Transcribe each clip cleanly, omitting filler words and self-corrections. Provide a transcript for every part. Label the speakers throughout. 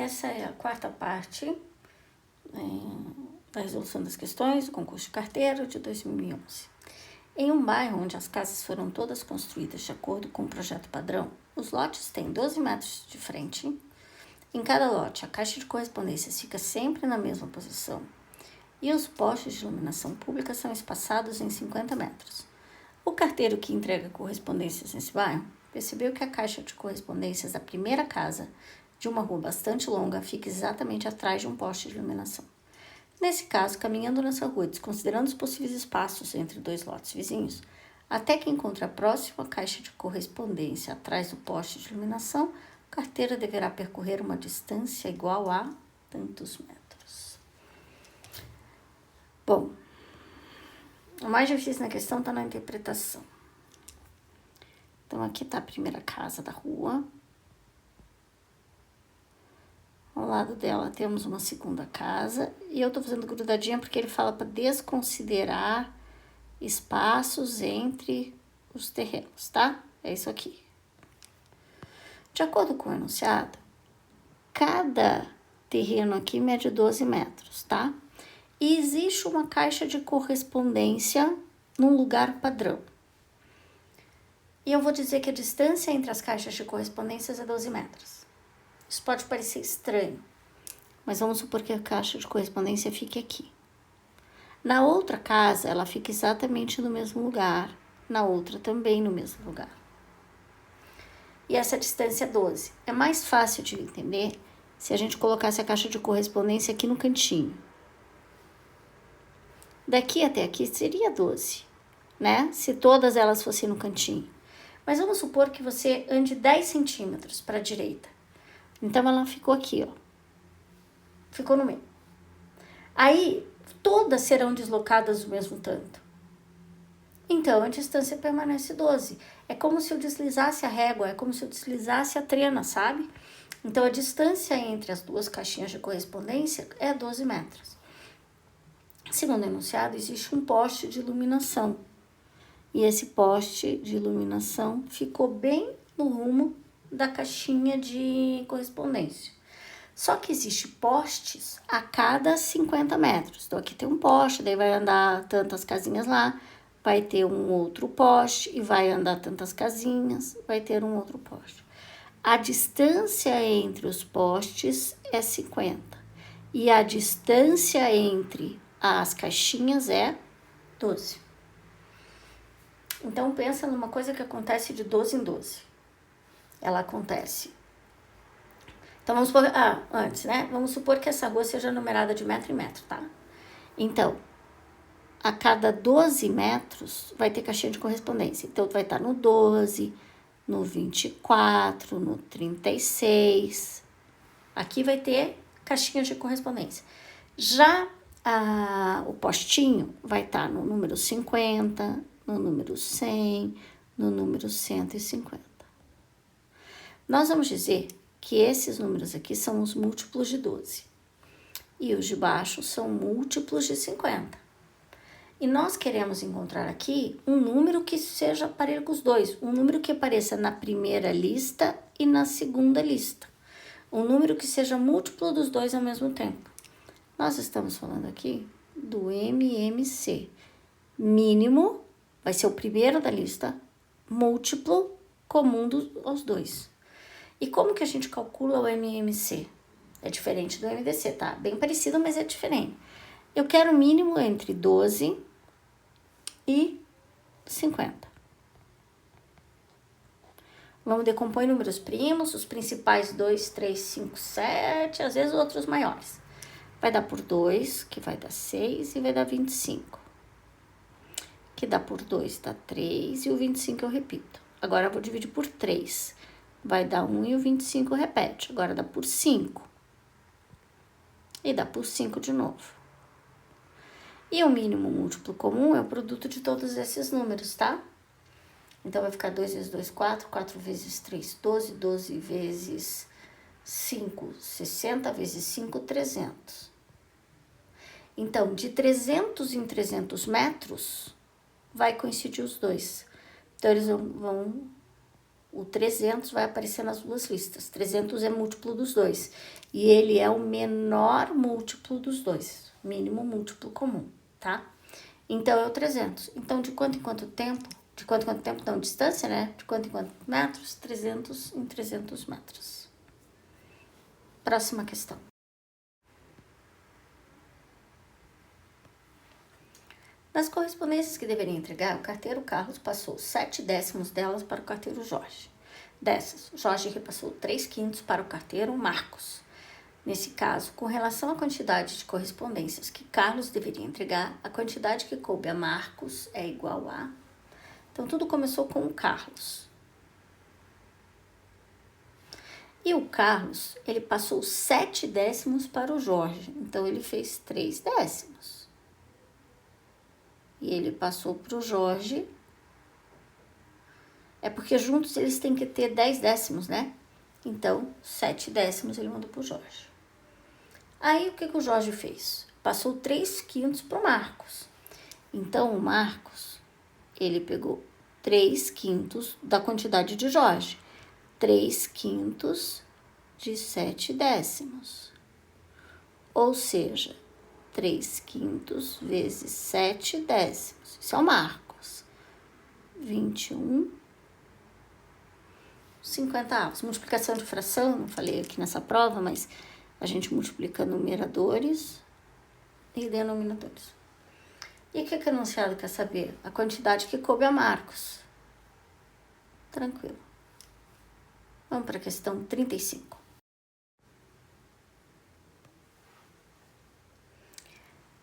Speaker 1: essa é a quarta parte da resolução das questões do concurso de carteira de 2011. Em um bairro onde as casas foram todas construídas de acordo com o projeto padrão, os lotes têm 12 metros de frente. Em cada lote, a caixa de correspondências fica sempre na mesma posição e os postes de iluminação pública são espaçados em 50 metros. O carteiro que entrega correspondências nesse bairro percebeu que a caixa de correspondências da primeira casa, de uma rua bastante longa, fica exatamente atrás de um poste de iluminação. Nesse caso, caminhando nessa rua, desconsiderando os possíveis espaços entre dois lotes vizinhos, até que encontre a próxima caixa de correspondência atrás do poste de iluminação, o carteiro deverá percorrer uma distância igual a tantos metros. Bom, o mais difícil na questão está na interpretação. Então, aqui está a primeira casa da rua. Ao lado dela temos uma segunda casa. E eu estou fazendo grudadinha porque ele fala para desconsiderar espaços entre os terrenos, tá? É isso aqui. De acordo com o enunciado, cada terreno aqui mede 12 metros, tá? E existe uma caixa de correspondência num lugar padrão. E eu vou dizer que a distância entre as caixas de correspondências é 12 metros. Isso pode parecer estranho, mas vamos supor que a caixa de correspondência fique aqui. Na outra casa, ela fica exatamente no mesmo lugar, na outra também no mesmo lugar. E essa distância é 12. É mais fácil de entender se a gente colocasse a caixa de correspondência aqui no cantinho. Daqui até aqui seria 12, né? Se todas elas fossem no cantinho. Mas vamos supor que você ande 10 centímetros para a direita. Então, ela ficou aqui, ó. Ficou no meio. Aí, todas serão deslocadas o mesmo tanto. Então, a distância permanece 12. É como se eu deslizasse a régua, é como se eu deslizasse a trena, sabe? Então, a distância entre as duas caixinhas de correspondência é 12 metros. Segundo o enunciado, existe um poste de iluminação. E esse poste de iluminação ficou bem no rumo da caixinha de correspondência. Só que existe postes a cada 50 metros. Então, aqui tem um poste, daí vai andar tantas casinhas lá, vai ter um outro poste e vai andar tantas casinhas, vai ter um outro poste. A distância entre os postes é 50. E a distância entre as caixinhas é 12. Então, pensa numa coisa que acontece de 12 em 12. Ela acontece. Então, vamos supor... antes, né? Vamos supor que essa rua seja numerada de metro em metro, tá? Então, a cada 12 metros vai ter caixinha de correspondência. Então, vai estar no 12, no 24, no 36. Aqui vai ter caixinha de correspondência. Já o postinho vai estar no número 50, no número 100, no número 150. Nós vamos dizer que esses números aqui são os múltiplos de 12. E os de baixo são múltiplos de 50. E nós queremos encontrar aqui um número que seja parelho com os dois. Um número que apareça na primeira lista e na segunda lista. Um número que seja múltiplo dos dois ao mesmo tempo. Nós estamos falando aqui do MMC. Mínimo vai ser o primeiro da lista, múltiplo comum aos dois. E como que a gente calcula o MMC? É diferente do MDC, tá? Bem parecido, mas é diferente. Eu quero o mínimo entre 12 e 50. Vamos decompor em números primos, os principais 2, 3, 5, 7, às vezes outros maiores. Vai dar por 2, que vai dar 6 e vai dar 25. Que dá por 2, dá 3 e o 25 eu repito. Agora eu vou dividir por 3. Vai dar 1 e o 25 repete. Agora dá por 5. E dá por 5 de novo. E o mínimo múltiplo comum é o produto de todos esses números, tá? Então, vai ficar 2 vezes 2, 4. 4 vezes 3, 12. 12 vezes 5, 60 vezes 5, 300. Então, de 300 em 300 metros, vai coincidir os dois. Então, eles vão o 300 vai aparecer nas duas listas. 300 é múltiplo dos dois. E ele é o menor múltiplo dos dois. Mínimo múltiplo comum, tá? Então, é o 300. Então, de quanto em quanto tempo? De quanto em quanto tempo? Não, distância, né? De quanto em quanto metros? 300 em 300 metros. Próxima questão. Nas correspondências que deveria entregar, o carteiro Carlos passou 7/10 delas para o carteiro Jorge. Dessas, Jorge repassou 3/5 para o carteiro Marcos. Nesse caso, com relação à quantidade de correspondências que Carlos deveria entregar, a quantidade que coube a Marcos é igual a... Então, tudo começou com o Carlos. E o Carlos, ele passou 7/10 para o Jorge. Então, ele fez 3/10. E ele passou para o Jorge. É porque juntos eles têm que ter 10/10, né? Então, 7/10 ele mandou para o Jorge. Aí, o que o Jorge fez? Passou 3/5 para o Marcos. Então, o Marcos, ele pegou 3/5 da quantidade de Jorge. 3/5 de 7/10. Ou seja, 3/5 vezes 7/10. Isso é o Marcos. 21/50. Multiplicação de fração, não falei aqui nessa prova, mas a gente multiplica numeradores e denominadores. E o que o enunciado quer saber? A quantidade que coube a Marcos. Tranquilo. Vamos para a questão 35.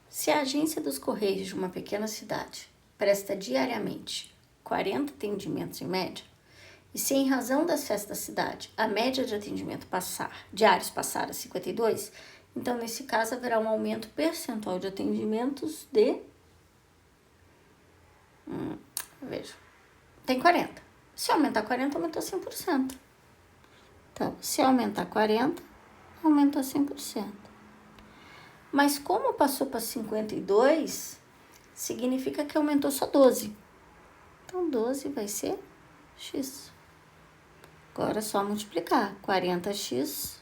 Speaker 1: Se a agência dos Correios de uma pequena cidade presta diariamente 40 atendimentos em média, e se em razão das festas da cidade a média de atendimento diários passar a 52, então nesse caso haverá um aumento percentual de atendimentos de... Veja, tem 40. Se aumentar 40, aumentou 100%. Então, se aumentar 40, aumentou 100%. Mas como passou para 52, significa que aumentou só 12. Então, 12 vai ser x. Agora é só multiplicar. 40x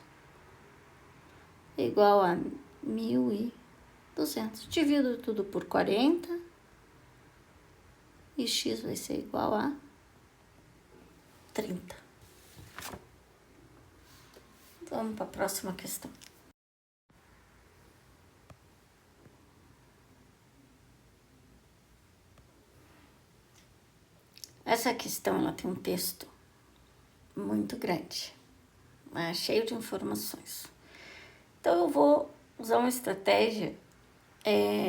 Speaker 1: igual a 1.200. Divido tudo por 40 e x vai ser igual a 30. Vamos para a próxima questão. Essa questão ela tem um texto muito grande, cheio de informações. Então, eu vou usar uma estratégia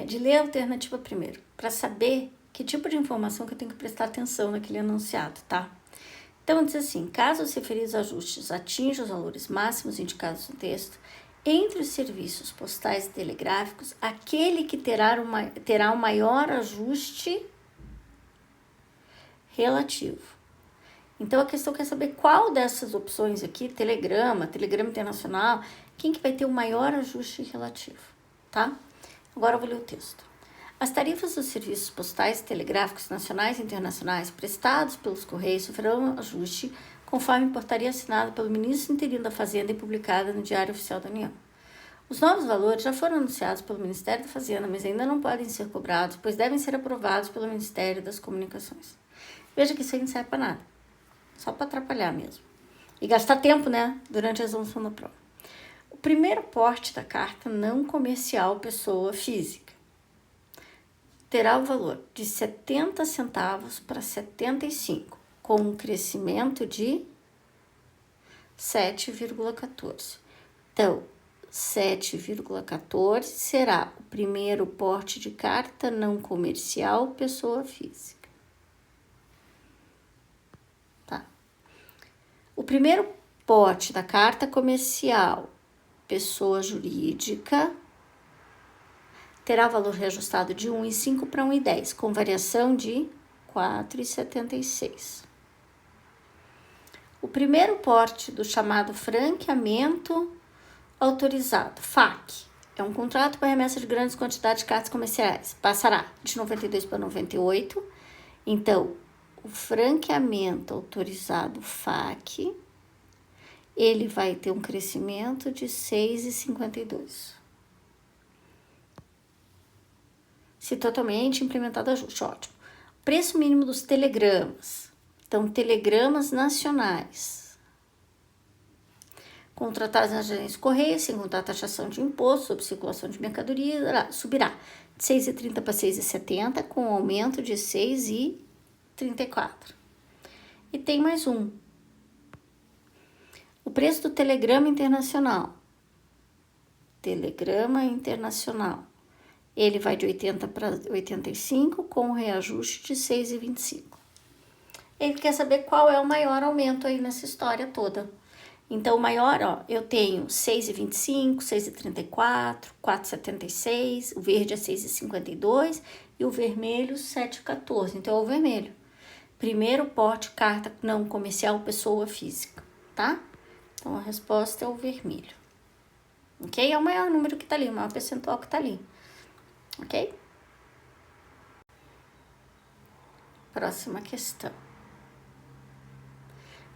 Speaker 1: de ler a alternativa primeiro, para saber que tipo de informação que eu tenho que prestar atenção naquele enunciado, tá? Então, diz assim, caso os referidos ajustes atinjam os valores máximos indicados no texto, entre os serviços postais e telegráficos, aquele que terá o maior ajuste relativo. Então, a questão quer saber qual dessas opções aqui, telegrama internacional, quem que vai ter o maior ajuste relativo, tá? Agora eu vou ler o texto. As tarifas dos serviços postais e telegráficos nacionais e internacionais prestados pelos Correios sofrerão ajuste conforme portaria assinada pelo ministro interino da Fazenda e publicada no Diário Oficial da União. Os novos valores já foram anunciados pelo Ministério da Fazenda, mas ainda não podem ser cobrados, pois devem ser aprovados pelo Ministério das Comunicações. Veja que isso aí não serve para nada, só para atrapalhar mesmo. E gastar tempo, né, durante a resolução da prova. O primeiro porte da carta não comercial pessoa física terá o valor de 70 centavos para 75, com um crescimento de 7,14. Então, 7,14 será o primeiro porte de carta não comercial pessoa física. Tá. O primeiro porte da carta comercial pessoa jurídica terá valor reajustado de 1,5 para 1,10, com variação de 4,76. O primeiro porte do chamado franqueamento autorizado, FAQ, é um contrato para remessa de grandes quantidades de cartas comerciais. Passará de 92 para 98. Então, o franqueamento autorizado FAQ, ele vai ter um crescimento de 6,52. Se totalmente implementado ajuste, ótimo. Preço mínimo dos telegramas. Então, telegramas nacionais. Contratados nas agências Correia, sem contar a taxação de imposto sobre circulação de mercadoria, subirá de 6,30 para 6,70, com aumento de 6,34. E tem mais um. O preço do telegrama internacional. Telegrama internacional. Ele vai de 80 para 85, com reajuste de 6,25. Ele quer saber qual é o maior aumento aí nessa história toda. Então, o maior, ó, eu tenho 6,25, 6,34, 4,76, o verde é 6,52 e o vermelho 7,14. Então, é o vermelho. Primeiro porte, carta não comercial, pessoa física, tá? Então, a resposta é o vermelho. Ok? É o maior número que tá ali, o maior percentual que tá ali. Ok? Próxima questão.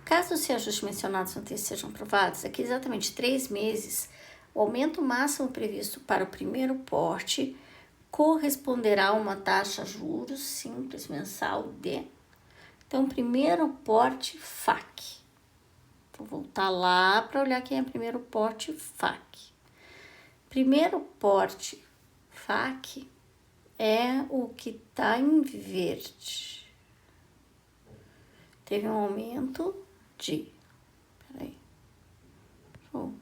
Speaker 1: Caso os reajustes mencionados no texto sejam aprovados, daqui exatamente 3 meses, o aumento máximo previsto para o primeiro porte corresponderá a uma taxa juros simples mensal de... Então, primeiro porte FAQ. Vou voltar lá para olhar quem é primeiro porte FAQ. Primeiro porte FAQ é o que está em verde. Teve um aumento de... Peraí. Vou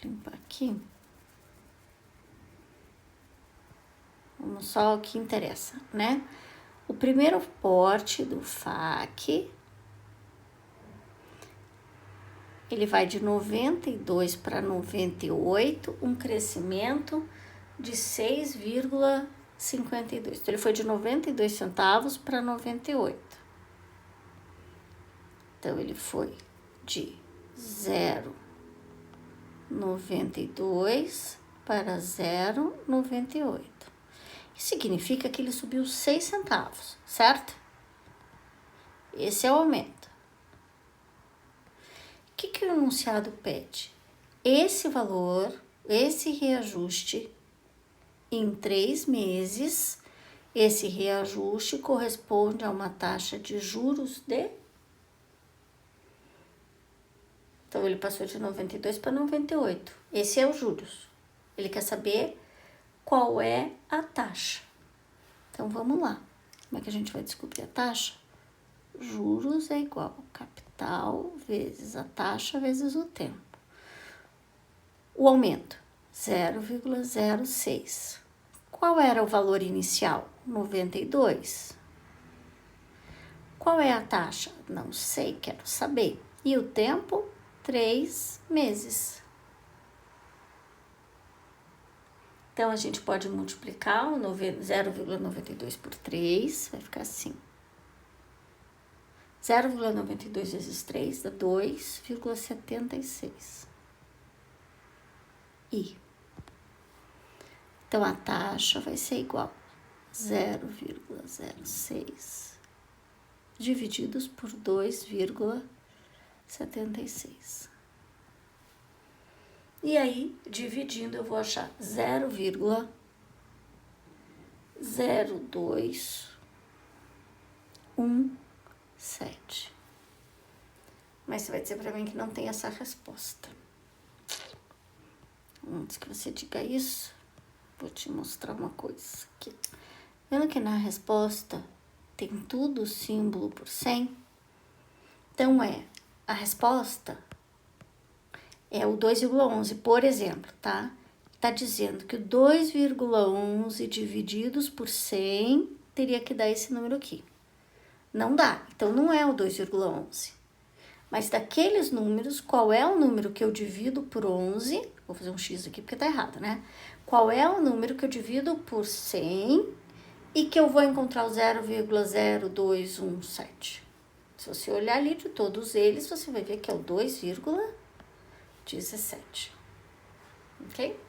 Speaker 1: limpar aqui. Vamos só o que interessa, né? O primeiro porte do FAQ, ele vai de 92 para 98, um crescimento de 6,52. Então, ele foi de 92 centavos para 98. Então, ele foi de 0,92 para 0,98. Isso significa que ele subiu 6 centavos, certo? Esse é o aumento. O que o enunciado pede? Esse valor, esse reajuste, em 3 meses, esse reajuste corresponde a uma taxa de juros de... Então, ele passou de 92 para 98. Esse é o juros. Ele quer saber qual é a taxa. Então, vamos lá. Como é que a gente vai descobrir a taxa? Juros é igual ao capital vezes a taxa vezes o tempo. O aumento, 0,06. Qual era o valor inicial? 92. Qual é a taxa? Não sei, quero saber. E o tempo? 3 meses. Então, a gente pode multiplicar o 0,92 por 3, vai ficar assim. 0,92 vezes 3 dá 2,76. Então, a taxa vai ser igual a 0,06 divididos por 2,76. E aí, dividindo, eu vou achar 0,0217. Mas você vai dizer para mim que não tem essa resposta. Antes que você diga isso, vou te mostrar uma coisa aqui. Vendo que na resposta tem tudo símbolo por 100? Então, a resposta é o 2,11, por exemplo, tá? Tá dizendo que o 2,11 divididos por 100 teria que dar esse número aqui. Não dá, então não é o 2,11. Mas daqueles números, qual é o número que eu divido por 11? Vou fazer um X aqui porque tá errado, né? Qual é o número que eu divido por 100 e que eu vou encontrar o 0,0217? Se você olhar ali de todos eles, você vai ver que é o 2,17. Ok?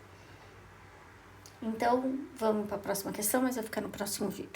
Speaker 1: Então, vamos para a próxima questão, mas vai ficar no próximo vídeo.